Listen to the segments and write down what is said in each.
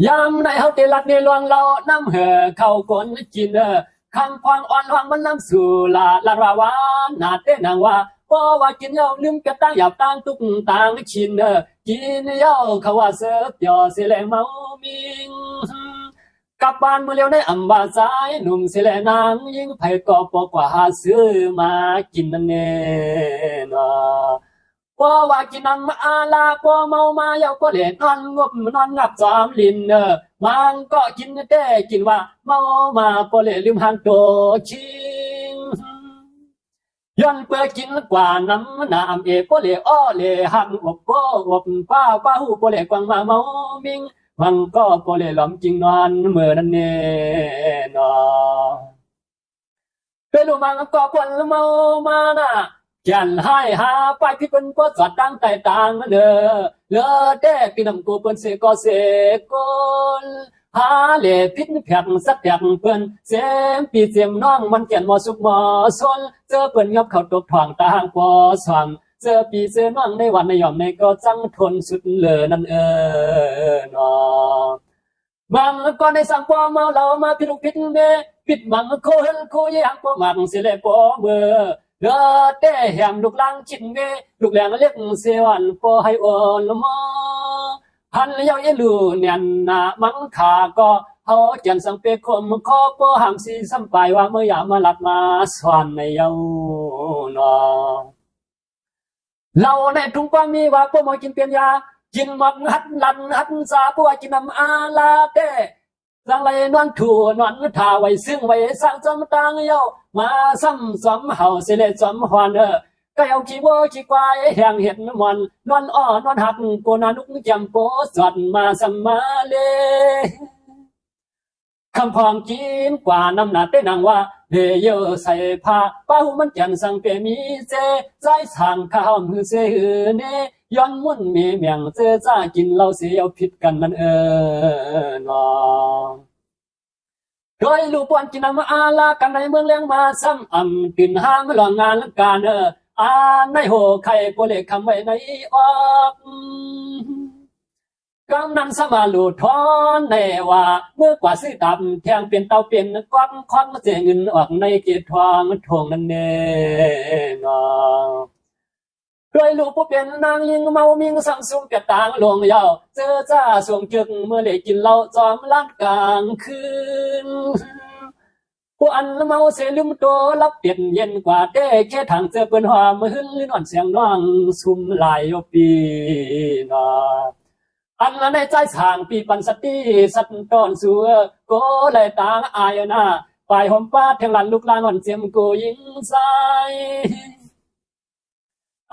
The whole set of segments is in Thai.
ยามในเฮาเตลัดในหลวงเราน้ำเห่อเข้าก้นกินคำควางอ่อนวางมันน้ำสู่ลาลาวานาเตนางว่าเพราะว่ากินเหาลืมกระตั้งหยาบตั้งตุกต่างชินกินเหาเขาว่าเสือเปียวเสลเมามิงกลับบ้านเมื่อเลี้ยวในอัมบาสายหนุ่มเสลนางยิ่งไผก็ปอกว่าซื้อมากินนั่นเองพอว่ากินน้ำอาลาพอเมามาเยาก็เล่นนอนงบนอนงับจอมลินมันก็กินแต่กินว่าเมามาพอเล่ลืมหันโตชิงย้อนเพื่อกินกว่าน้ำน้ำพอเล่อ้อเล่หันอบก็อบป้าหูพอเล่กวางมาเมามิงมันก็พอเล่หลอมจริงนอนเมื่อนั้นเน่นอเปรูมังก็ควนเมามาน่ะฉันให้หาไปพี่เป็นก็สอดตั้งแต่ต่างเนอเลอเด้พี่นำกูเป็นเสก็เสกลหาเล่พิษแผกสักแผกเปิ้นเสียมปีเสียมน้องมันเกียนมอสุกมอสนเจอเปิ้นยบเขาตกทองตางปอสว่างเจอปีเจอน้องในวันในยอมในก็จังทนสุดเลยนั่นนอบางก็ในสังปอเมาเรามาพิลุกพิษเมปิดบังโคเฮลโคยังปอมังสิเลปอเบอเลอเต้แหมลูกลังชินเมลูกแหลงเล็กเสวันปอให้อ่อนมอหันเยาเยลูเนียนนามังขาก็เฮาจันสังเปคมขอปอหางสีสัมไปว่าเมื่อยามาหลัดมาสวนในเยานอเราในทุ่งก็มีว่าปอมอกินเปียนยากินมักหัดลันหัดซาปอกินน้ำอาลาเต้สังไรนวลถูนวลท่าไว้ซึ่งไว้สร้างจอมตังเยามาซ้ำสมเฮาเสเลจอมฮวนก็เอาขี้วัวขี้ควายแห่งเห็ดมันนวลอ้อนวลหักโกนานุกจำโปสวดมาสัมมาเลคำพองกินกว่าน้ำหนาเต้นางว่าเฮเยอใส่ผ้าป้าหูมันจันสังเปมีเจใจสั่งข้าวมือเสเนย้อนมุ่นมีเมียงเจจ้ากินเราเสียเอาผิดกันมันนอโดยลูกปอนกินน้ำอาลากันในเมืองเลี้ยงมาซ้ำอ่ำกินห้างหลองงานการในโหไข่โปเลคำไว้ในออกกำนันสมาลูทอนในว่าเมื่อกว่าซื้อตับแทงเปลี่ยนเตาเปลี่ยนกวักควักเสียเงินออกในเกียรทองทวงนั่นเองโดยลูกผู้เป็นนางยิงเมามิงสังสุมเปียต่างหลวงยาวเจอจ้าสวงจึกเมื่อเด็กกินเหล้าจอมล้านกลางคืนผู้อันเมาเสลืมตัวรับเปลี่ยนเย็นกว่าเด้แค่ทางเจอเปิ้นหอมหื้นนอนเสียงน้องซุมลายปีนออันในใจสางปีปันสติสัตตอนสัวโกเลยตางอายนาฝ่ายหอมป้าเทงหลันลูกลางอ่อนเจียมกูยิงใส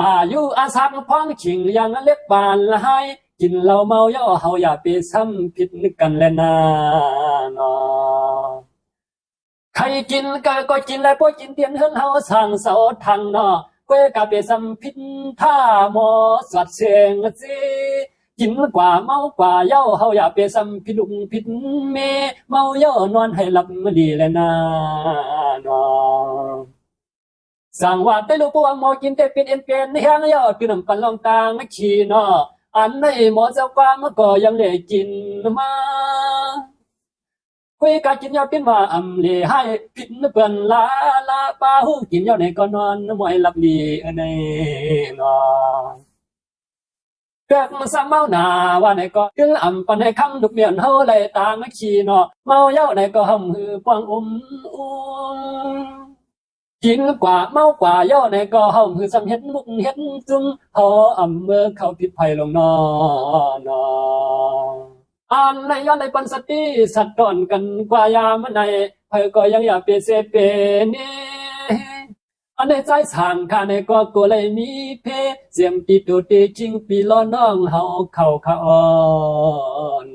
อายุอาสักพ้องชิงยังเล็กบานละให้กินเหล้าเมาย่อเฮาอย่าไปซ้ำผิดนึกกันเลยนะนอใครกินก็กินแล้วพวกกินเตียนเฮิรนเฮาสั่งเสาทางนอเว้กะไปซ้ำผิดท่าหมอสัดเสียงสิกินกว่าเมากว่าเย้าเฮาอย่าไปซ้ำผิดลุงผิดเมเมาเย้านอนให้หลับมาดีเลยนะนอสั่งว่าแต่ลูกปวงหมอกินแต่เป็นเอ็นเป็นแห้งยอดคือน้ำปันลองตางนักชีนออันในหมอเจ้ากว่ามันก็ยังเลยกินมาคุยกันกินยอดเป็นว่าอำเลให้ผิดเปิ้นลาป้าหูกินยอดในก็นอนมวยหลับดีในนอเกิดมันซ้ำเมาหนาว่าในก็ถึงอ่ำปันให้คำดุกเมียนเฮาเลยตางนักชีนอเมาเย้าในก็หำหือปวงอุ้มกินกว่าเมากว่าย่อในก็เฮามือสำเฮ็ดมุกเฮ็ดจุ้งเฮาอำเมื่อเขาผิดภัยลงนออันในย้อนในปันสติสัตว์ตอนกันกว่ายามในเพิ่ก็ยังอยากเปเสเปนี่อันในใจสั่งข้าในก็เลยมีเพเสียมปีตัวเตจริงปีล้อน้องเฮาเข้าอน